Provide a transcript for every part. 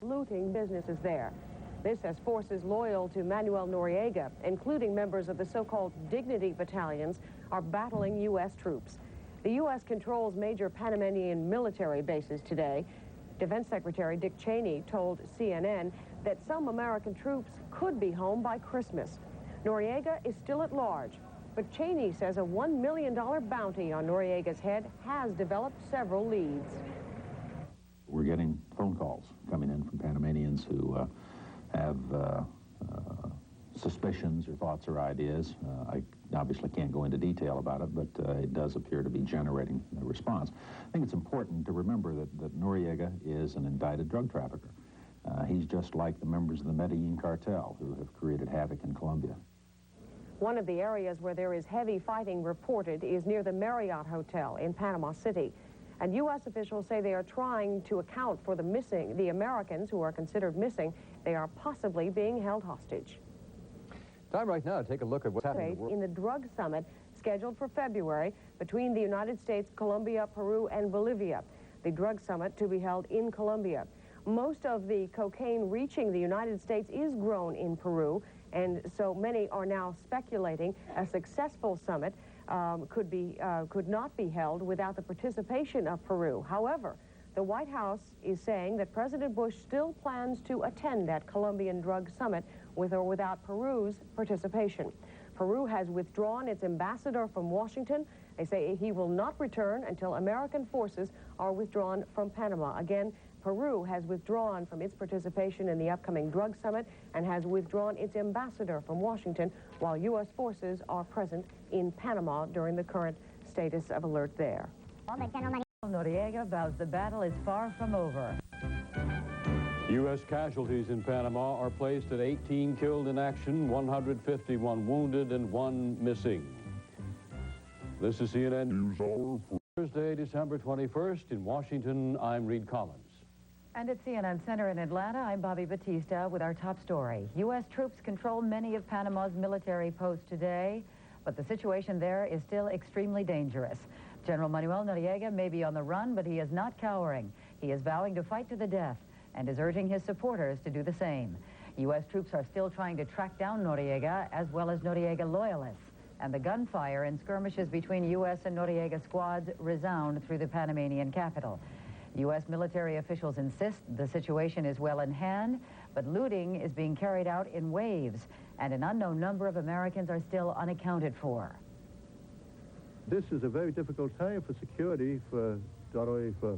looting businesses there. This as forces loyal to Manuel Noriega, including members of the so-called Dignity battalions, are battling U.S. troops. The U.S. controls major Panamanian military bases today. Defense Secretary Dick Cheney told CNN that some American troops could be home by Christmas. Noriega is still at large, but Cheney says a $1 million bounty on Noriega's head has developed several leads. We're getting phone calls coming in from Panamanians who have suspicions or thoughts or ideas. I obviously can't go into detail about it, but it does appear to be generating a response. I think it's important to remember that Noriega is an indicted drug trafficker. He's just like the members of the Medellin cartel who have created havoc in Colombia. One of the areas where there is heavy fighting reported is near the Marriott Hotel in Panama City. And U.S. officials say they are trying to account for the Americans who are considered missing. They are possibly being held hostage. Time right now to take a look at what's happening in the drug summit scheduled for February between the United States, Colombia, Peru, and Bolivia. The drug summit to be held in Colombia. Most of the cocaine reaching the United States is grown in Peru, and so many are now speculating a successful summit could not be held without the participation of Peru. However, the White House is saying that President Bush still plans to attend that Colombian drug summit with or without Peru's participation. Peru has withdrawn its ambassador from Washington. They say he will not return until American forces are withdrawn from Panama. Again, Peru has withdrawn from its participation in the upcoming drug summit and has withdrawn its ambassador from Washington while U.S. forces are present in Panama during the current status of alert there. Noriega vows the battle is far from over. U.S. casualties in Panama are placed at 18 killed in action, 151 wounded, and 1 missing. This is CNN News Hour for Thursday, December 21st. In Washington, I'm Reed Collins. And at CNN Center in Atlanta, I'm Bobby Batista with our top story. U.S. troops control many of Panama's military posts today, but the situation there is still extremely dangerous. General Manuel Noriega may be on the run, but he is not cowering. He is vowing to fight to the death and is urging his supporters to do the same. U.S. troops are still trying to track down Noriega as well as Noriega loyalists, and the gunfire and skirmishes between U.S. and Noriega squads resound through the Panamanian capital. U.S. military officials insist the situation is well in hand, but looting is being carried out in waves, and an unknown number of Americans are still unaccounted for. This is a very difficult time for security, for not only for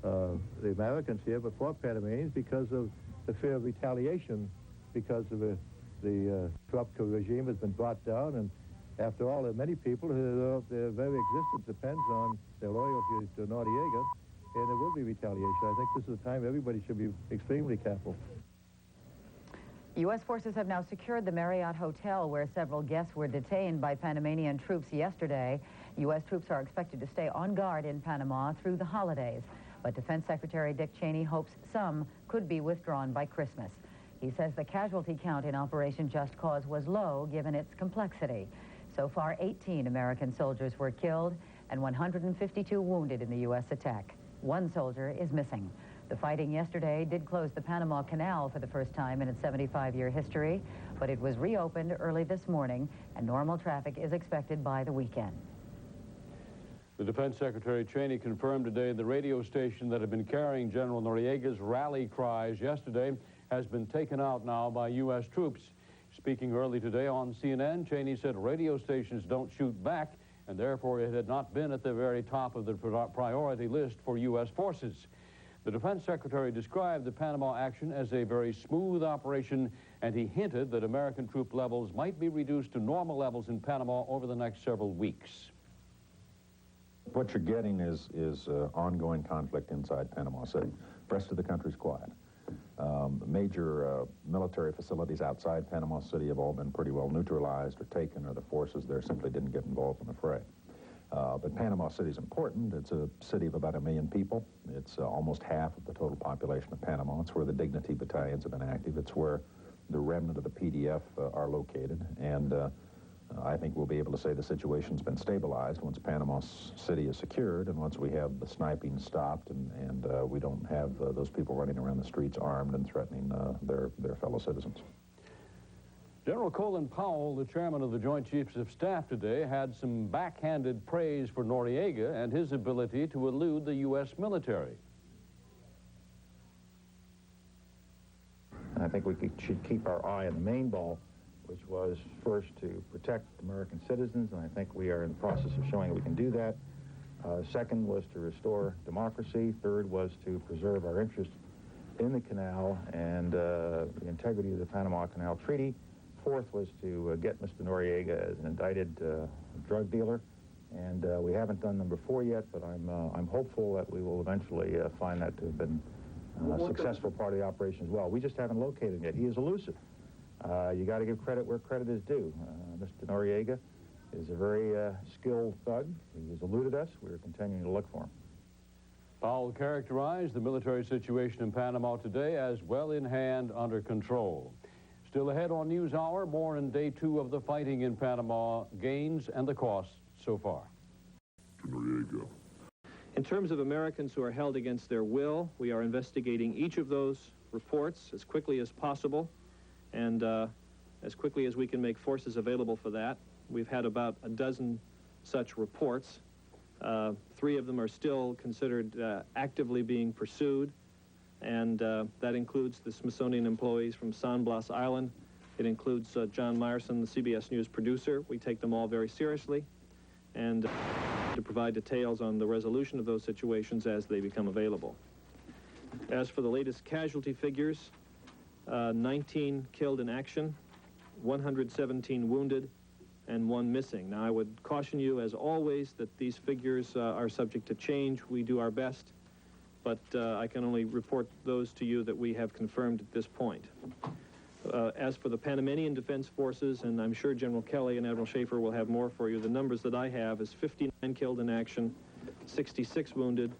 the Americans here, but for Panamanians, because of the fear of retaliation, because of the corrupt regime has been brought down, and after all, there are many people who their very existence depends on their loyalty to Noriega, and there will be retaliation. I think this is a time everybody should be extremely careful. U.S. forces have now secured the Marriott Hotel, where several guests were detained by Panamanian troops yesterday. U.S. troops are expected to stay on guard in Panama through the holidays, but Defense Secretary Dick Cheney hopes some could be withdrawn by Christmas. He says the casualty count in Operation Just Cause was low, given its complexity. So far, 18 American soldiers were killed and 152 wounded in the U.S. attack. 1 soldier is missing. The fighting yesterday did close the Panama Canal for the first time in its 75-year history, but it was reopened early this morning, and normal traffic is expected by the weekend. The Defense Secretary Cheney confirmed today the radio station that had been carrying General Noriega's rally cries yesterday has been taken out now by U.S. troops. Speaking early today on CNN, Cheney said radio stations don't shoot back, and therefore it had not been at the very top of the priority list for U.S. forces. The Defense Secretary described the Panama action as a very smooth operation, and he hinted that American troop levels might be reduced to normal levels in Panama over the next several weeks. What you're getting is ongoing conflict inside Panama City. The rest of the country's quiet. Major military facilities outside Panama City have all been pretty well neutralized or taken, or the forces there simply didn't get involved in the fray. But Panama City is important. It's a city of about 1 million people. It's almost half of the total population of Panama. It's where the Dignity battalions have been active. It's where the remnant of the PDF are located. And I think we'll be able to say the situation's been stabilized once Panama City is secured and once we have the sniping stopped and we don't have those people running around the streets armed and threatening their fellow citizens. General Colin Powell, the chairman of the Joint Chiefs of Staff today, had some backhanded praise for Noriega and his ability to elude the U.S. military. I think we should keep our eye on the main ball, which was first to protect American citizens, and I think we are in the process of showing that we can do that. Second was to restore democracy. Third was to preserve our interest in the canal and the integrity of the Panama Canal Treaty. Fourth was to get Mr. Noriega as an indicted drug dealer, and we haven't done number 4 yet, but I'm hopeful that we will eventually find that to have been a successful part of the operation as well. We just haven't located him yet. He is elusive. You got to give credit where credit is due. Mr. Noriega is a very skilled thug. He has eluded us. We're continuing to look for him. Powell characterized the military situation in Panama today as well in hand, under control. Still ahead on NewsHour, more in day 2 of the fighting in Panama, gains and the costs so far. Noriega. In terms of Americans who are held against their will, we are investigating each of those reports as quickly as possible and as quickly as we can make forces available for that. We've had about a dozen such reports. 3 of them are still considered actively being pursued, and that includes the Smithsonian employees from San Blas Island. It includes John Meyerson, the CBS News producer. We take them all very seriously, and to provide details on the resolution of those situations as they become available. As for the latest casualty figures, 19 killed in action, 117 wounded, and 1 missing. Now, I would caution you, as always, that these figures are subject to change. We do our best, but I can only report those to you that we have confirmed at this point. As for the Panamanian Defense Forces, and I'm sure General Kelly and Admiral Schaefer will have more for you, the numbers that I have is 59 killed in action, 66 wounded,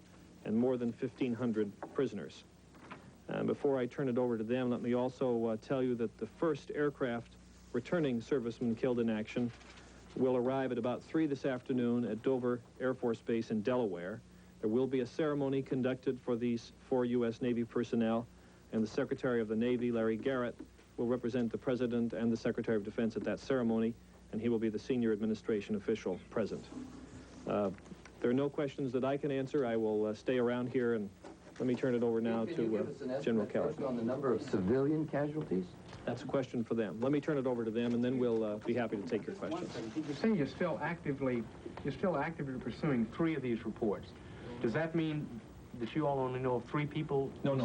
and more than 1,500 prisoners. Before I turn it over to them, let me also tell you that the first aircraft returning servicemen killed in action will arrive at about 3 this afternoon at Dover Air Force Base in Delaware. There will be a ceremony conducted for these 4 U.S. Navy personnel, and the Secretary of the Navy, Larry Garrett, will represent the President and the Secretary of Defense at that ceremony, and he will be the senior administration official present. There are no questions that I can answer. I will stay around here, and let me turn it over now to General Kelly. On the number of civilian casualties? That's a question for them. Let me turn it over to them, and then we'll be happy to take your questions. You say you're still actively pursuing 3 of these reports. Does that mean that you all only know of 3 people? No,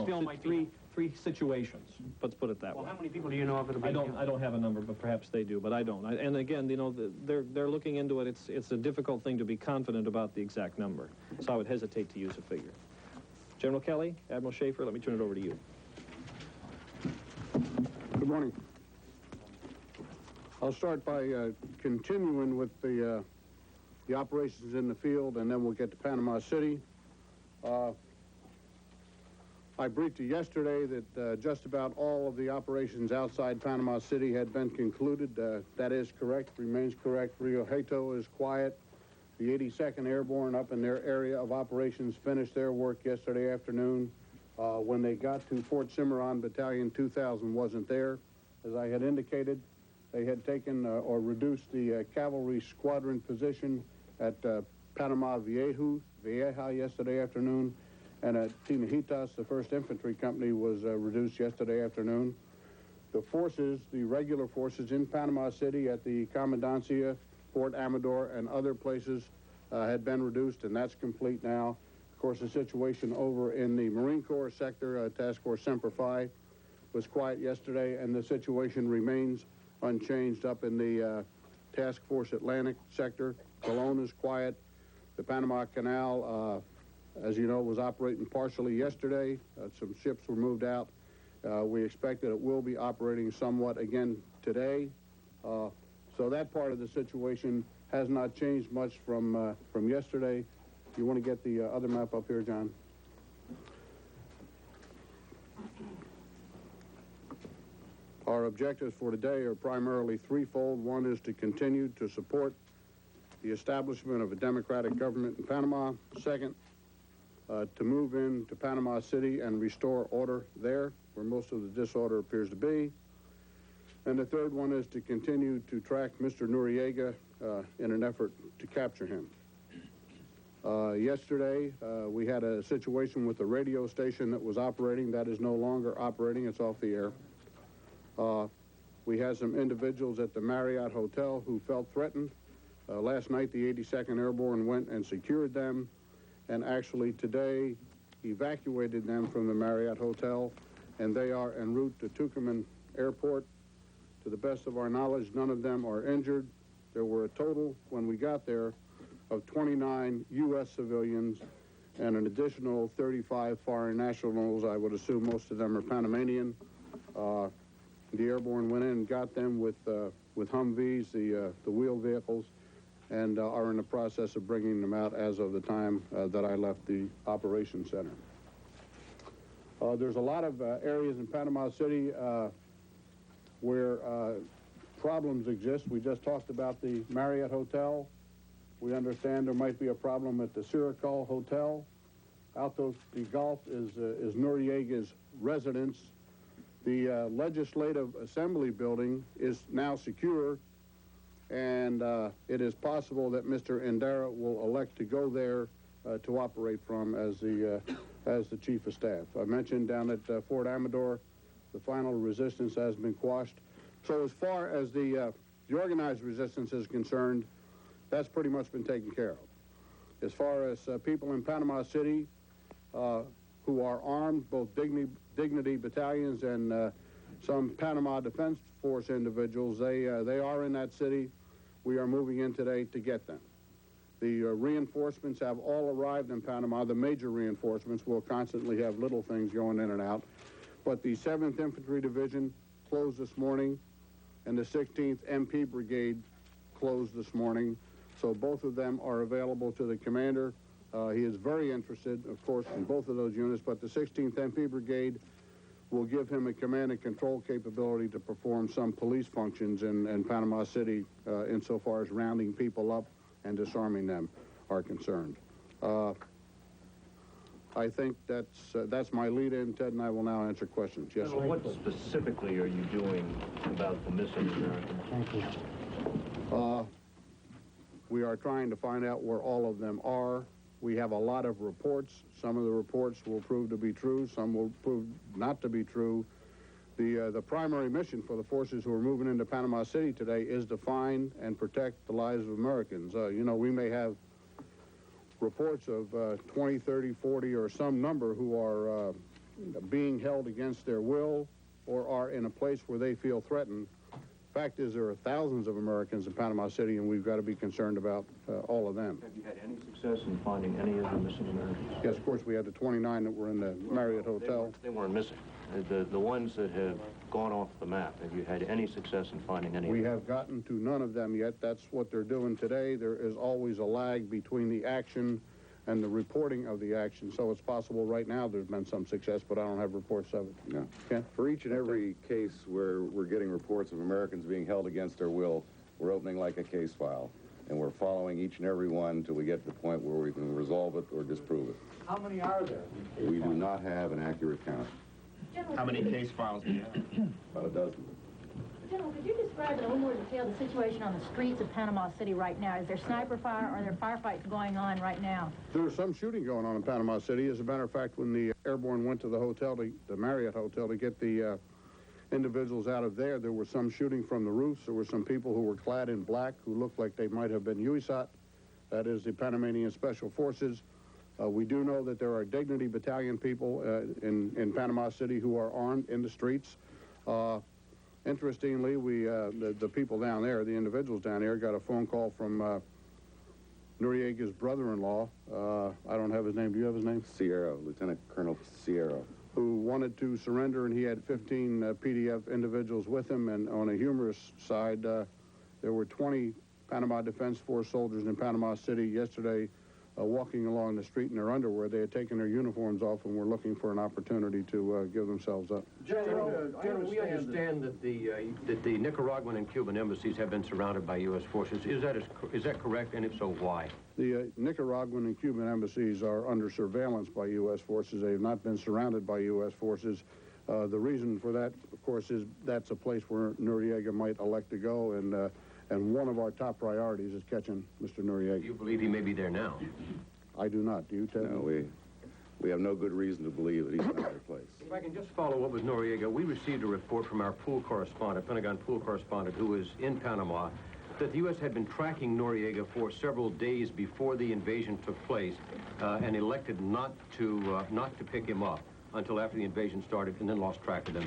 three situations. Let's put it that way. Well, how many people do you know of that are I don't have a number, but perhaps they do, but I don't. And again, you know, they're looking into it. It's a difficult thing to be confident about the exact number, so I would hesitate to use a figure. General Kelly, Admiral Schaefer, let me turn it over to you. Good morning. I'll start by continuing with the operations in the field, and then we'll get to Panama City. I briefed you yesterday that just about all of the operations outside Panama City had been concluded. That is correct, remains correct. Rio Hato is quiet. The 82nd Airborne up in their area of operations finished their work yesterday afternoon. When they got to Fort Cimarron, Battalion 2000 wasn't there. As I had indicated, they had taken or reduced the cavalry squadron position at Panama Vieja yesterday afternoon, and at Tinajitas, the 1st Infantry Company was reduced yesterday afternoon. The forces, the regular forces in Panama City at the Comandancia, Fort Amador, and other places had been reduced, and that's complete now. Of course, the situation over in the Marine Corps sector, Task Force Semper Fi, was quiet yesterday, and the situation remains unchanged up in the Task Force Atlantic sector. Cologne is quiet. The Panama Canal, as you know, was operating partially yesterday. Some ships were moved out. We expect that it will be operating somewhat again today. So that part of the situation has not changed much from yesterday. You want to get the other map up here, John? Our objectives for today are primarily threefold. One is to continue to support the establishment of a democratic government in Panama. Second, to move into Panama City and restore order there, where most of the disorder appears to be. And the third one is to continue to track Mr. Noriega in an effort to capture him. Yesterday, we had a situation with the radio station that was operating. That is no longer operating. It's off the air. We had some individuals at the Marriott Hotel who felt threatened. Last night, the 82nd Airborne went and secured them, and actually today evacuated them from the Marriott Hotel, and they are en route to Tucumán Airport. To the best of our knowledge, none of them are injured. There were a total, when we got there, of 29 U.S. civilians and an additional 35 foreign nationals. I would assume most of them are Panamanian. The airborne went in and got them with Humvees, the wheel vehicles, and are in the process of bringing them out as of the time that I left the operations center. There's a lot of areas in Panama City where problems exist. We just talked about the Marriott Hotel. We understand there might be a problem at the Siricul Hotel. Alto de Golf is Noriega's residence. The Legislative Assembly building is now secure, and it is possible that Mr. Endara will elect to go there to operate from as the Chief of Staff. I mentioned down at Fort Amador, the final resistance has been quashed. So as far as the organized resistance is concerned, that's pretty much been taken care of. As far as people in Panama City who are armed, both dignity battalions and some Panama Defense Force individuals, they are in that city. We are moving in today to get them. The reinforcements have all arrived in Panama. The major reinforcements will constantly have little things going in and out. But the 7th Infantry Division closed this morning, and the 16th MP Brigade closed this morning. So both of them are available to the commander. He is very interested, of course, in both of those units, but the 16th MP Brigade will give him a command and control capability to perform some police functions in Panama City insofar as rounding people up and disarming them are concerned. I think that's my lead-in, Ted, and I will now answer questions. Yes, sir. What specifically are you doing about the missing Americans? Thank you. We are trying to find out where all of them are. We have a lot of reports. Some of the reports will prove to be true. Some will prove not to be true. The primary mission for the forces who are moving into Panama City today is to find and protect the lives of Americans. You know, we may have reports of 20, 30, 40, or some number who are being held against their will or are in a place where they feel threatened. Fact is, there are thousands of Americans in Panama City, and we've got to be concerned about all of them. Have you had any success in finding any of the missing Americans? Yes, of course, we had the 29 that were in the Marriott Hotel. They weren't missing. The ones that have gone off the map, have you had any success in finding any of them? We have gotten to none of them yet. That's what they're doing today. There is always a lag between the action and the reporting of the action, so it's possible right now there's been some success, but I don't have reports of it. Yeah. Ken? For each and every case where we're getting reports of Americans being held against their will, we're opening like a case file, and we're following each and every one until we get to the point where we can resolve it or disprove it. How many are there? We do not have an accurate count. How many case files do you have? About a dozen. General, could you describe in a little more detail the situation on the streets of Panama City right now? Is there sniper fire or are there firefights going on right now? There's some shooting going on in Panama City. As a matter of fact, when the airborne went to the hotel, the Marriott Hotel, to get the individuals out of there, there was some shooting from the roofs. There were some people who were clad in black who looked like they might have been USAT. That is the Panamanian Special Forces. We do know that there are Dignity Battalion people in Panama City who are armed in the streets. Interestingly, the people down there, the individuals down there, got a phone call from Noriega's brother-in-law. I don't have his name. Do you have his name? Sierra, Lieutenant Colonel Sierra. Who wanted to surrender, and he had 15 PDF individuals with him. And on a humorous side, there were 20 Panama Defense Force soldiers in Panama City yesterday walking along the street in their underwear. They had taken their uniforms off and were looking for an opportunity to give themselves up. General, we understand that the Nicaraguan and Cuban embassies have been surrounded by U.S. forces. Is that correct, and if so, why? The Nicaraguan and Cuban embassies are under surveillance by U.S. forces. They have not been surrounded by U.S. forces. The reason for that, of course, is that's a place where Noriega might elect to go, and one of our top priorities is catching Mr. Noriega. You believe he may be there now? I do not. Do you, Ted? No, we have no good reason to believe that he's in another place. If I can just follow up with Noriega, we received a report from our pool correspondent, Pentagon pool correspondent, who is in Panama, that the U.S. had been tracking Noriega for several days before the invasion took place, and elected not to pick him up until after the invasion started, and then lost track of him.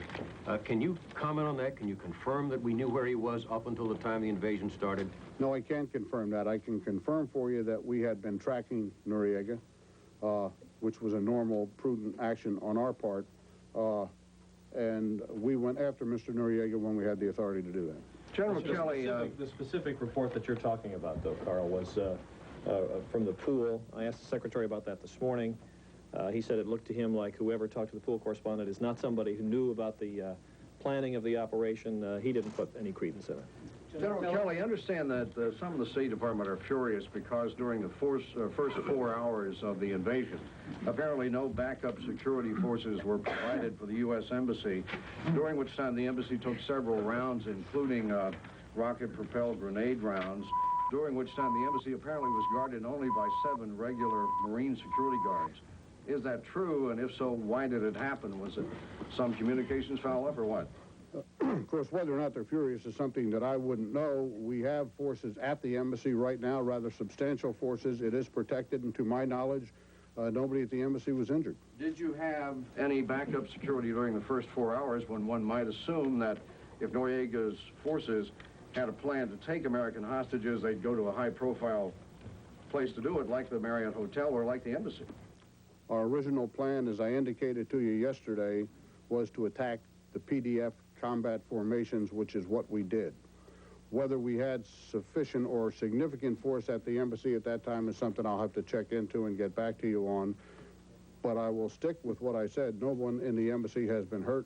Can you comment on that? Can you confirm that we knew where he was up until the time the invasion started? No, I can't confirm that. I can confirm for you that we had been tracking Noriega, which was a normal, prudent action on our part, and we went after Mr. Noriega when we had the authority to do that. General Kelly, the specific report that you're talking about, though, Carl, was from the pool. I asked the Secretary about that this morning. He said it looked to him like whoever talked to the pool correspondent is not somebody who knew about the planning of the operation. He didn't put any credence in it. General Kelly, understand that some of the State Department are furious because during the first 4 hours of the invasion, apparently no backup security forces were provided for the U.S. Embassy, during which time the embassy took several rounds, including rocket-propelled grenade rounds, during which time the embassy apparently was guarded only by 7 regular Marine security guards. Is that true, and if so, why did it happen? Was it some communications foul-up or what? Of course, whether or not they're furious is something that I wouldn't know. We have forces at the embassy right now, rather substantial forces. It is protected, and to my knowledge, nobody at the embassy was injured. Did you have any backup security during the first 4 hours when one might assume that if Noriega's forces had a plan to take American hostages, they'd go to a high-profile place to do it, like the Marriott Hotel or like the embassy? Our original plan, as I indicated to you yesterday, was to attack the PDF combat formations, which is what we did. Whether we had sufficient or significant force at the embassy at that time is something I'll have to check into and get back to you on. But I will stick with what I said. No one in the embassy has been hurt.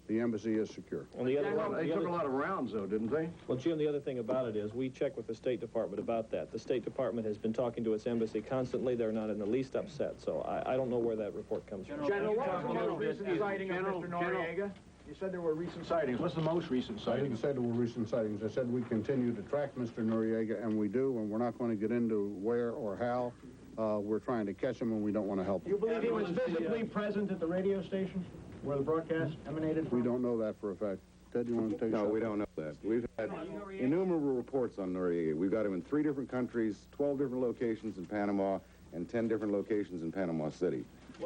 The embassy is secure. Well, they took a lot of rounds, though, didn't they? Well, Jim, the other thing about it is we checked with the State Department about that. The State Department has been talking to its embassy constantly. They're not in the least upset, so I don't know where that report comes from. General, what was the most recent sighting of Mr. Noriega? You said there were recent sightings. What's the most recent sighting? I didn't say there were recent sightings. I said we continue to track Mr. Noriega, and we do, and we're not going to get into where or how. We're trying to catch him, and we don't want to help him. You believe he was physically present at the radio station where the broadcast emanated from? We don't know that for a fact. Ted, you want to take a shot? No, we don't know that. We've had innumerable reports on Noriega. We've got him in 3 different countries, 12 different locations in Panama, and 10 different locations in Panama City.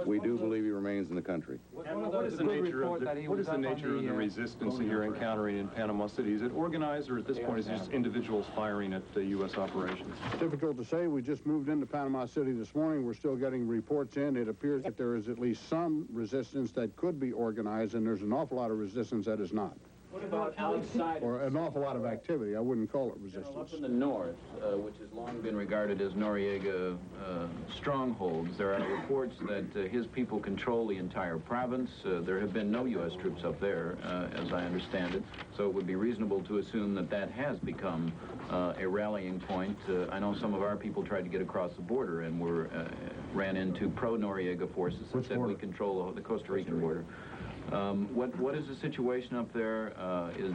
We do believe he remains in the country. What is the nature of the resistance that you're encountering in Panama City? Is it organized, or at this point is it just individuals firing at U.S. operations? Difficult to say. We just moved into Panama City this morning. We're still getting reports in. It appears that there is at least some resistance that could be organized, and there's an awful lot of resistance that is not. What about outside? Or an awful lot of activity. I wouldn't call it resistance. Up in the north, which has long been regarded as Noriega strongholds, there are reports that his people control the entire province. There have been no U.S. troops up there, as I understand it, so it would be reasonable to assume that that has become a rallying point. I know some of our people tried to get across the border and ran into pro-Noriega forces that said we control the Costa Rican border. What is the situation up there?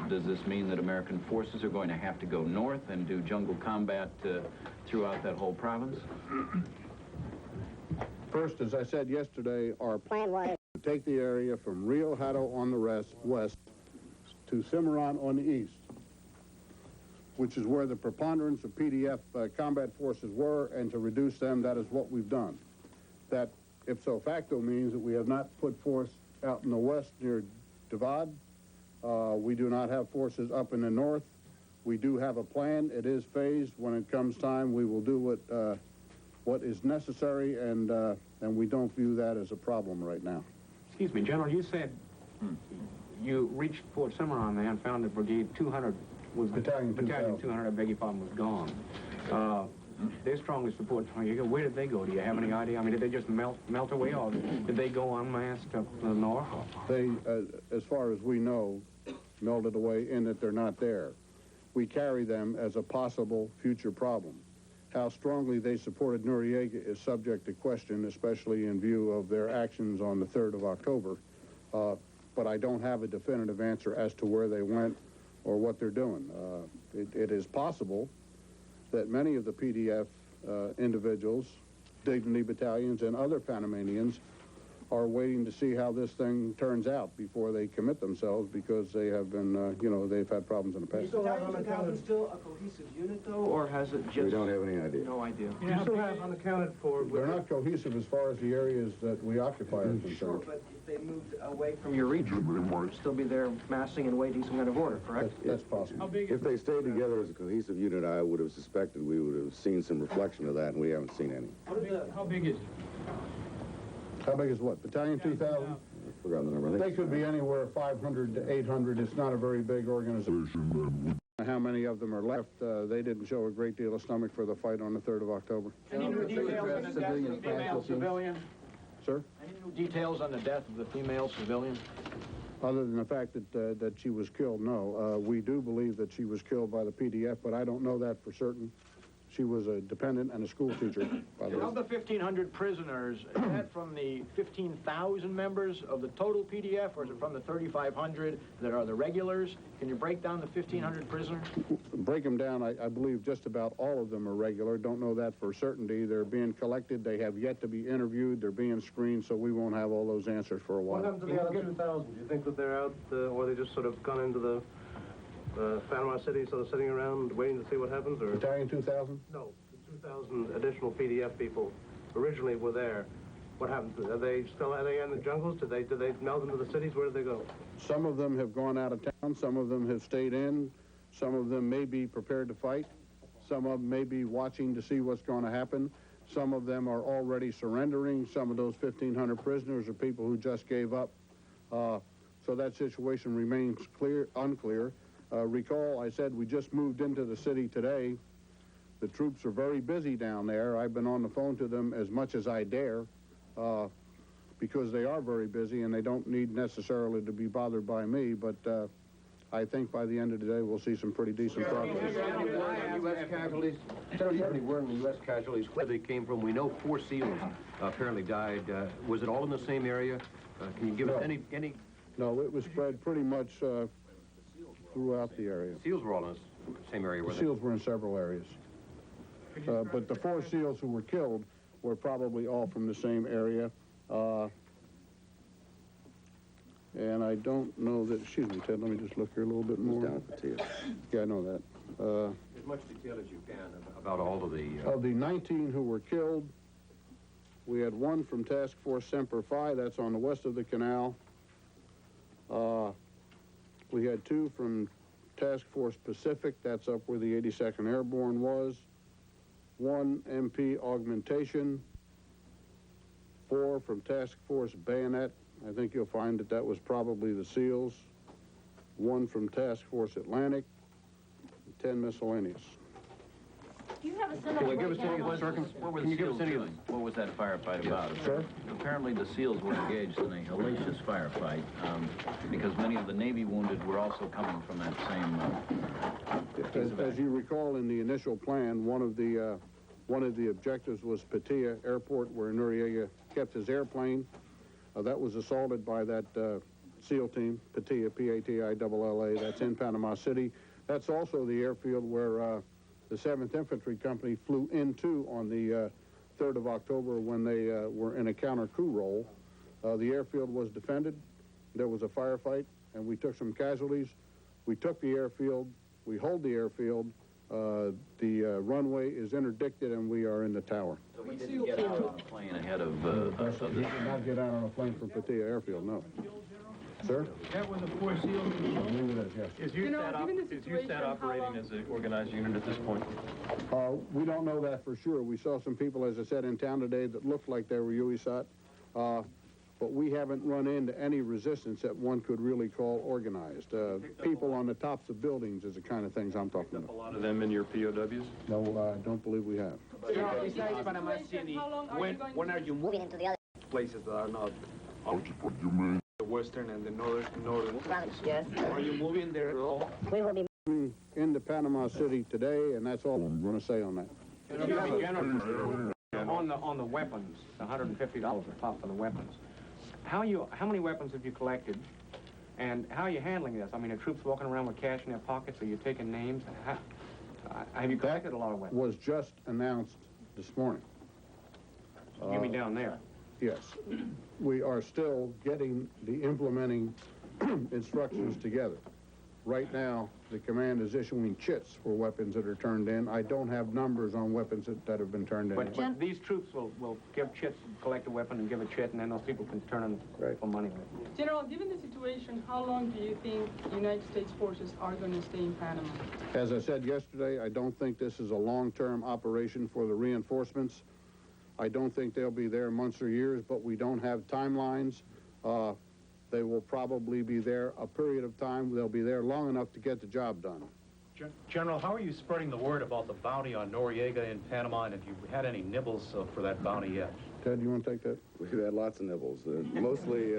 Does this mean that American forces are going to have to go north and do jungle combat throughout that whole province? First, as I said yesterday, our plan was to take the area from Rio Hato on the west to Cimarron on the east, which is where the preponderance of PDF combat forces were, and to reduce them. That is what we've done. That, ipso facto, means that we have not put force out in the west near Davad. We do not have forces up in the north. We do have a plan. It is phased. When it comes time, we will do what is necessary, and we don't view that as a problem right now. Excuse me, General, you said you reached Fort Cimarron there and found that Brigade 200 was... Battalion 200, I beg your pardon, was gone. They strongly support Noriega. Where did they go? Do you have any idea? I mean, did they just melt away, or did they go en masse up the north? They, as far as we know, melted away in that they're not there. We carry them as a possible future problem. How strongly they supported Noriega is subject to question, especially in view of their actions on the 3rd of October. But I don't have a definitive answer as to where they went or what they're doing. It is possible that many of the PDF individuals, dignity battalions, and other Panamanians are waiting to see how this thing turns out before they commit themselves, because they have been, you know, they've had problems in the past. You still have unaccounted still a cohesive unit, though, or has it just... We don't have any idea. No idea. You still have unaccounted for... They're not cohesive as far as the areas that we occupy are concerned. Sure, but if they moved away from your region, would still be there massing and waiting some kind of order, correct? That's possible. If they stayed together as a cohesive unit, I would have suspected we would have seen some reflection of that, and we haven't seen any. How big is it? How big is what? Battalion 2000? I forgot the number. They could be anywhere 500 to 800. It's not a very big organization. How many of them are left? They didn't show a great deal of stomach for the fight on the 3rd of October. Any new details on the death of the female civilian? Sir? Any new details on the death of the female civilian? Other than the fact that she was killed, no. We do believe that she was killed by the PDF, but I don't know that for certain. She was a dependent and a school teacher, by the way. Of the 1,500 prisoners, is that from the 15,000 members of the total PDF, or is it from the 3,500 that are the regulars? Can you break down the 1,500 prisoners? Break them down. I believe just about all of them are regular. Don't know that for certainty. They're being collected. They have yet to be interviewed. They're being screened, so we won't have all those answers for a while. What happened to the other 2,000? Do you think that they're out, or they just sort of gone into the Panama City, sort of sitting around waiting to see what happens? Or Battalion 2000? No, the 2,000 additional PDF people originally were there. What happened? Are they in the jungles? Did they melt into the cities? Where did they go? Some of them have gone out of town. Some of them have stayed in. Some of them may be prepared to fight. Some of them may be watching to see what's going to happen. Some of them are already surrendering. Some of those 1,500 prisoners are people who just gave up. So that situation remains unclear. Recall, I said we just moved into the city today. The troops are very busy down there. I've been on the phone to them as much as I dare, because they are very busy and they don't need necessarily to be bothered by me, but I think by the end of the day we'll see some pretty decent progress. U.S. casualties? Do you have any word on the U.S. casualties, where they came from? We know 4 SEALs apparently died. Was it all in the same area? Can you give us any... No, it was spread pretty much throughout the area. SEALs were all in the same area, were they? SEALs were in several areas. But the 4 SEALs who were killed were probably all from the same area. And I don't know that, excuse me, Ted, let me just look here a little bit more. Yeah, I know that. As much detail as you can about all of the... Of the 19 who were killed, we had 1 from Task Force Semper Fi, that's on the west of the canal. We had 2 from Task Force Pacific, that's up where the 82nd Airborne was. 1 MP Augmentation. 4 from Task Force Bayonet. I think you'll find that that was probably the SEALs. 1 from Task Force Atlantic. 10 miscellaneous. Do you have a sense of Can you give us any of the circumstances? Can you give us any of the... What was that firefight about? Sir? Apparently the SEALs were engaged in a hellacious firefight because many of the Navy wounded were also coming from that same... As you recall, in the initial plan, one of the objectives was PTY Airport, where Noriega kept his airplane. That was assaulted by that SEAL team, PTY, P-A-T-I-L-L-A. That's in Panama City. That's also the airfield where the 7th Infantry Company flew into on the 3rd of October when they were in a counter-coup role. The airfield was defended. There was a firefight, and we took some casualties. We took the airfield. We hold the airfield. The runway is interdicted, and we are in the tower. So we didn't get out on a plane ahead of We did not get out on a plane from PTY Airfield, no. Sir? That was the 4 SEALs? I believe it is, yes. Is USAT operating as an organized unit at this point? We don't know that for sure. We saw some people, as I said, in town today that looked like they were USAT, but we haven't run into any resistance that one could really call organized. People on the tops of buildings is the kind of things I'm talking about. A lot of them in your POWs? No, I don't believe we have. General, besides Panama City, when are you moving into the other places that are not the western and the northern? Yes. Are you moving there at all? We will be into Panama City today, and that's all I'm going to say on that. On the weapons, $150 a pop for the weapons. How many weapons have you collected, and how are you handling this? I mean, are troops walking around with cash in their pockets? Are you taking names? Have you collected a lot of weapons? Was just announced this morning. You mean down there? Yes. We are still getting the implementing instructions together. Right now, the command is issuing chits for weapons that are turned in. I don't have numbers on weapons that have been turned in. But these troops will give chits, collect a weapon and give a chit, and then those people can turn them for money. General, given the situation, how long do you think United States forces are going to stay in Panama? As I said yesterday, I don't think this is a long-term operation for the reinforcements. I don't think they'll be there months or years, but we don't have timelines. They will probably be there a period of time. They'll be there long enough to get the job done. General, how are you spreading the word about the bounty on Noriega in Panama, and have you had any nibbles for that bounty yet? Ted, you want to take that? We've had lots of nibbles. Mostly,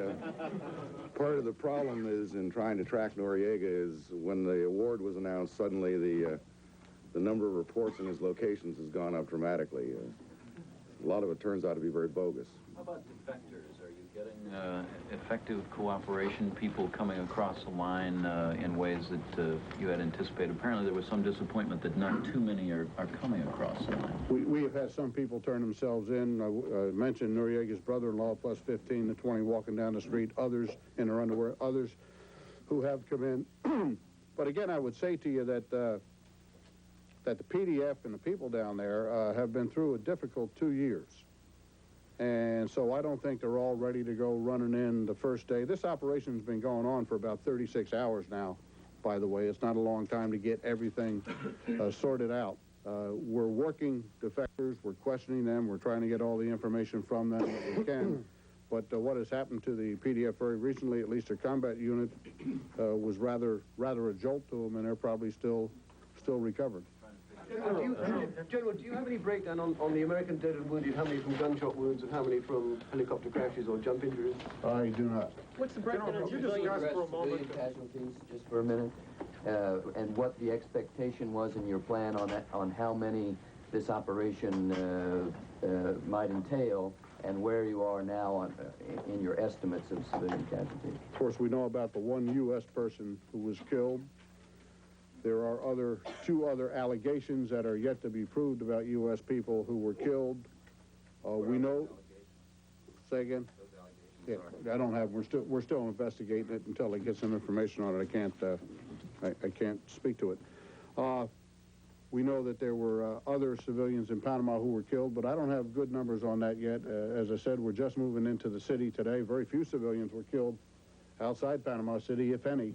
part of the problem is in trying to track Noriega is when the award was announced, suddenly the number of reports and his locations has gone up dramatically. A lot of it turns out to be very bogus. How about defectors? Are you getting effective cooperation, people coming across the line in ways that you had anticipated? Apparently there was some disappointment that not too many are coming across the line. We have had some people turn themselves in. I mentioned Noriega's brother-in-law plus 15 to 20 walking down the street, others in their underwear, others who have come in. But again, I would say to you that the PDF and the people down there have been through a difficult 2 years. And so I don't think they're all ready to go running in the first day. This operation's been going on for about 36 hours now, by the way. It's not a long time to get everything sorted out. We're working defectors, we're questioning them, we're trying to get all the information from them that we can. But what has happened to the PDF very recently, at least their combat unit, was rather a jolt to them, and they're probably still recovering. General, do you have any breakdown on the American dead and wounded? How many from gunshot wounds and how many from helicopter crashes or jump injuries? I do not. What's the breakdown of civilian casualties, just for a minute, and what the expectation was in your plan on how many this operation might entail, and where you are now in your estimates of civilian casualties? Of course, we know about the one U.S. person who was killed. There are two other allegations that are yet to be proved about U.S. people who were killed. We know. Say again? Yeah, I don't have. We're still investigating it until I get some information on it. I can't speak to it. We know that there were other civilians in Panama who were killed, but I don't have good numbers on that yet. As I said, we're just moving into the city today. Very few civilians were killed outside Panama City, if any.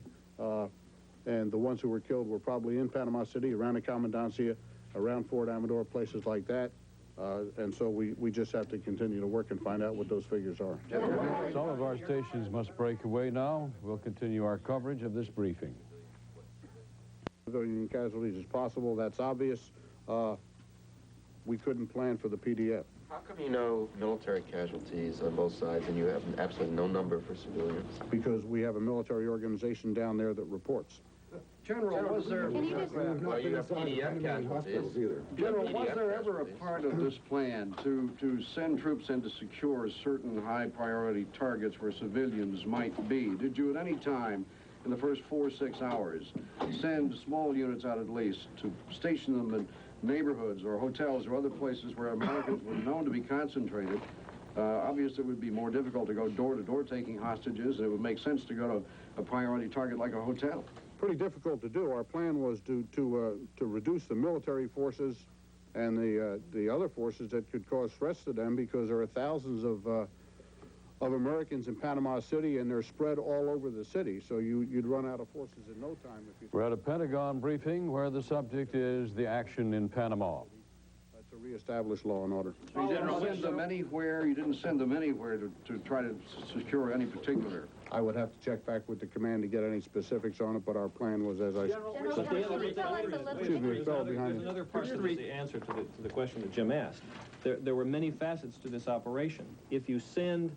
And the ones who were killed were probably in Panama City, around the Comandancia, around Fort Amador, places like that. And so we just have to continue to work and find out what those figures are. Some of our stations must break away now. We'll continue our coverage of this briefing. Civilian casualties as possible, that's obvious. We couldn't plan for the PDF. How come you know military casualties on both sides and you have absolutely no number for civilians? Because we have a military organization down there that reports. General, was there... you have PDF casualties. General, was there ever a part of this plan to send troops in to secure certain high-priority targets where civilians might be? Did you at any time in the first 4 or 6 hours send small units out at least to station them in neighborhoods or hotels or other places where Americans were known to be concentrated? Obviously, it would be more difficult to go door-to-door taking hostages, and it would make sense to go to a priority target like a hotel. Pretty difficult to do. Our plan was to reduce the military forces and the other forces that could cause threats to them, because there are thousands of Americans in Panama City, and they're spread all over the city. So you'd run out of forces in no time. If you... We're at a Pentagon briefing where the subject is the action in Panama. That's a reestablished law and order. You didn't send them anywhere. You didn't send them anywhere to try to secure any particular. I would have to check back with the command to get any specifics on it, but our plan was, as I said. There's another part of the answer to the question that Jim asked. There were many facets to this operation. If you send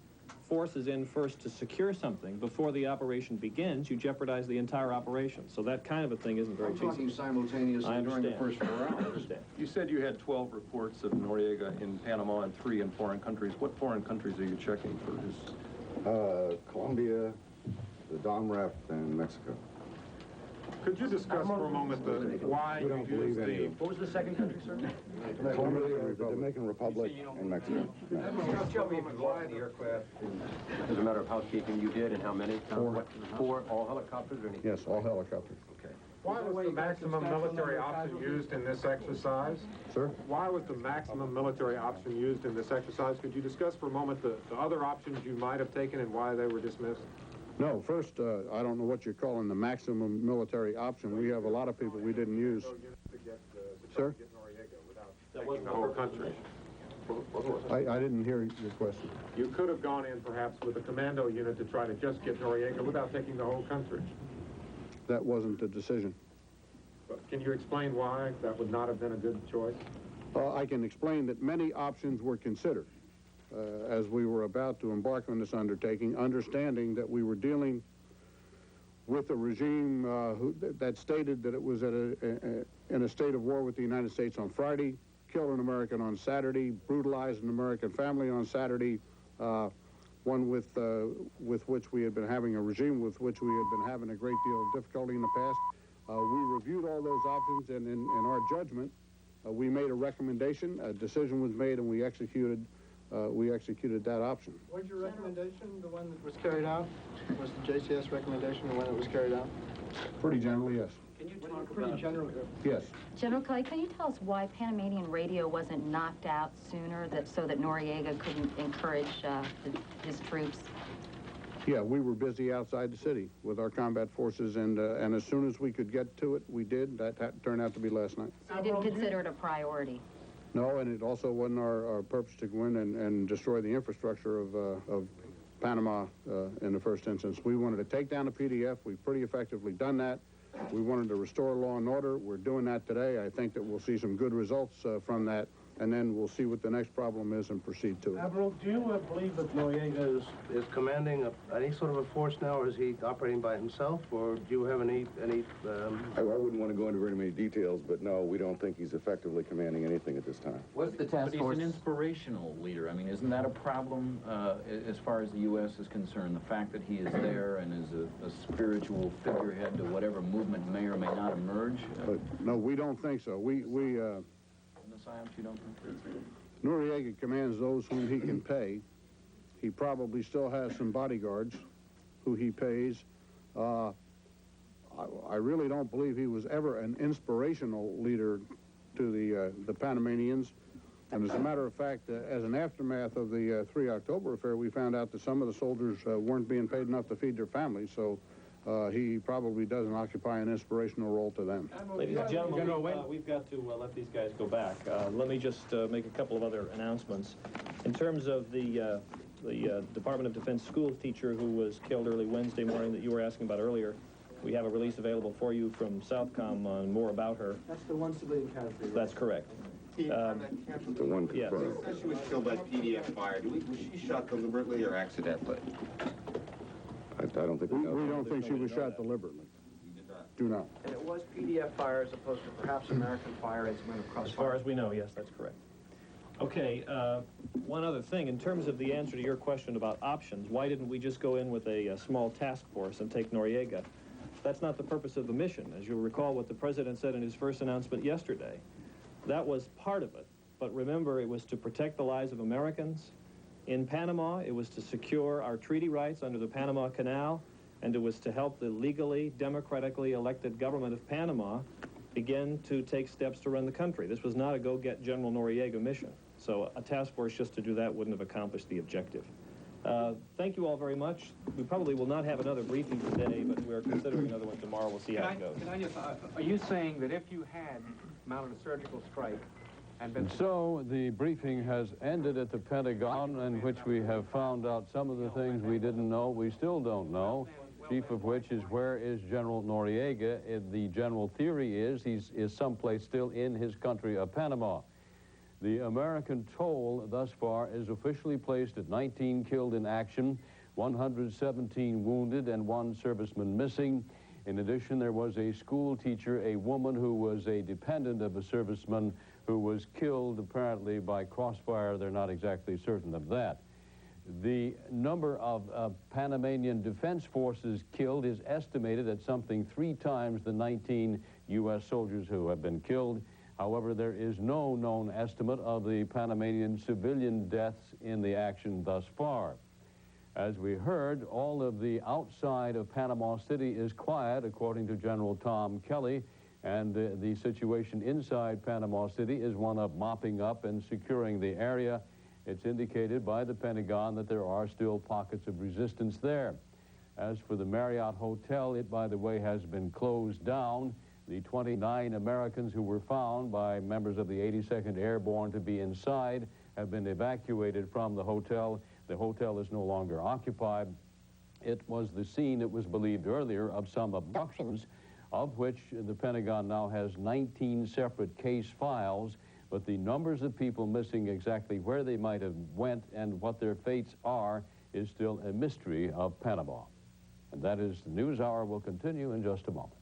forces in first to secure something before the operation begins, you jeopardize the entire operation. So that kind of a thing isn't very feasible. I'm talking simultaneously during the first 4 hours. I understand. You said you had 12 reports of Noriega in Panama and 3 in foreign countries. What foreign countries are you checking for his? Colombia, the Dom-Rep, and Mexico. Could you discuss for a moment why We don't believe any of them. What was the second country, sir? Colombia, the Dominican Republic, and Mexico. The aircraft, as a matter of housekeeping, you did, and how many? 4. 4, all helicopters or anything? Yes, all helicopters. Okay. Why was the maximum military option used in this exercise? Sir? Why was the maximum military option used in this exercise? Could you discuss for a moment the other options you might have taken and why they were dismissed? No, first, I don't know what you're calling the maximum military option. We have a lot of people we didn't use. Sir? That wasn't the whole country. I didn't hear your question. You could have gone in perhaps with a commando unit to try to just get Noriega without taking the whole country. That wasn't the decision. But can you explain why that would not have been a good choice? I can explain that many options were considered as we were about to embark on this undertaking, understanding that we were dealing with a regime that stated that it was in a state of war with the United States on Friday, killed an American on Saturday, brutalized an American family on Saturday, one with which we had been having a regime with which we had been having a great deal of difficulty in the past. We reviewed all those options, and in our judgment, we made a recommendation, a decision was made, and we executed that option. Was your recommendation the one that was carried out? Was the JCS recommendation the one that was carried out? Pretty generally, yes. Can you talk pretty generally? Yes. General Kelly, can you tell us why Panamanian radio wasn't knocked out sooner so that Noriega couldn't encourage his troops? Yeah, we were busy outside the city with our combat forces, and as soon as we could get to it, we did. That turned out to be last night. So you didn't consider it a priority? No, and it also wasn't our purpose to go in and destroy the infrastructure of Panama in the first instance. We wanted to take down the PDF. We've pretty effectively done that. We wanted to restore law and order. We're doing that today. I think that we'll see some good results from that, and then we'll see what the next problem is and proceed to it. Admiral, do you believe that Noriega is commanding any sort of a force now, or is he operating by himself, or do you have any I wouldn't want to go into very many details, but no, we don't think he's effectively commanding anything at this time. What's the task force? But he's an inspirational leader. I mean, isn't that a problem as far as the U.S. is concerned? The fact that he is there and is a spiritual figurehead to whatever movement may or may not emerge? No, we don't think so. You don't think? Noriega commands those whom he can pay. He probably still has some bodyguards who he pays. I really don't believe he was ever an inspirational leader to the Panamanians. And as a matter of fact, as an aftermath of the 3 October affair, we found out that some of the soldiers weren't being paid enough to feed their families. So he probably doesn't occupy an inspirational role to them. Ladies and gentlemen, we've got to let these guys go back. Let me just make a couple of other announcements. In terms of the Department of Defense school teacher who was killed early Wednesday morning that you were asking about earlier, we have a release available for you from Southcom on more about her. That's the one civilian casualty. That's correct. The one yes. She was killed by PDF fire. Was she shot deliberately or accidentally? I don't think we know. We don't think she was shot deliberately. Do not. And it was PDF fire as opposed to perhaps American fire as went across. As far as we know, yes, that's correct. Okay, one other thing. In terms of the answer to your question about options, why didn't we just go in with a small task force and take Noriega? That's not the purpose of the mission. As you'll recall what the President said in his first announcement yesterday, that was part of it. But remember, it was to protect the lives of Americans. In Panama, it was to secure our treaty rights under the Panama Canal, and it was to help the legally, democratically elected government of Panama begin to take steps to run the country. This was not a go-get General Noriega mission. So a task force just to do that wouldn't have accomplished the objective. Thank you all very much. We probably will not have another briefing today, but we're considering another one tomorrow. We'll see how it goes. Can I just, are you saying that if you had mounted a surgical strike And so the briefing has ended at the Pentagon, in which we have found out some of the things we didn't know, we still don't know, chief of which is where is General Noriega. The general theory is he's someplace still in his country of Panama. The American toll thus far is officially placed at 19 killed in action, 117 wounded, and 1 serviceman missing. In addition, there was a school teacher, a woman who was a dependent of a serviceman who was killed apparently by crossfire. They're not exactly certain of that. The number of Panamanian defense forces killed is estimated at something 3 times the 19 U.S. soldiers who have been killed. However, there is no known estimate of the Panamanian civilian deaths in the action thus far. As we heard, all of the outside of Panama City is quiet, according to General Tom Kelly, and the situation inside Panama City is one of mopping up and securing the area. It's indicated by the Pentagon that there are still pockets of resistance there. As for the Marriott Hotel, it, by the way, has been closed down. The 29 Americans who were found by members of the 82nd Airborne to be inside have been evacuated from the hotel. The hotel is no longer occupied. It was the scene, it was believed earlier, of some abductions, of which the Pentagon now has 19 separate case files, but the numbers of people missing, exactly where they might have went and what their fates are, is still a mystery of Panama. And that is the News Hour. Will continue in just a moment.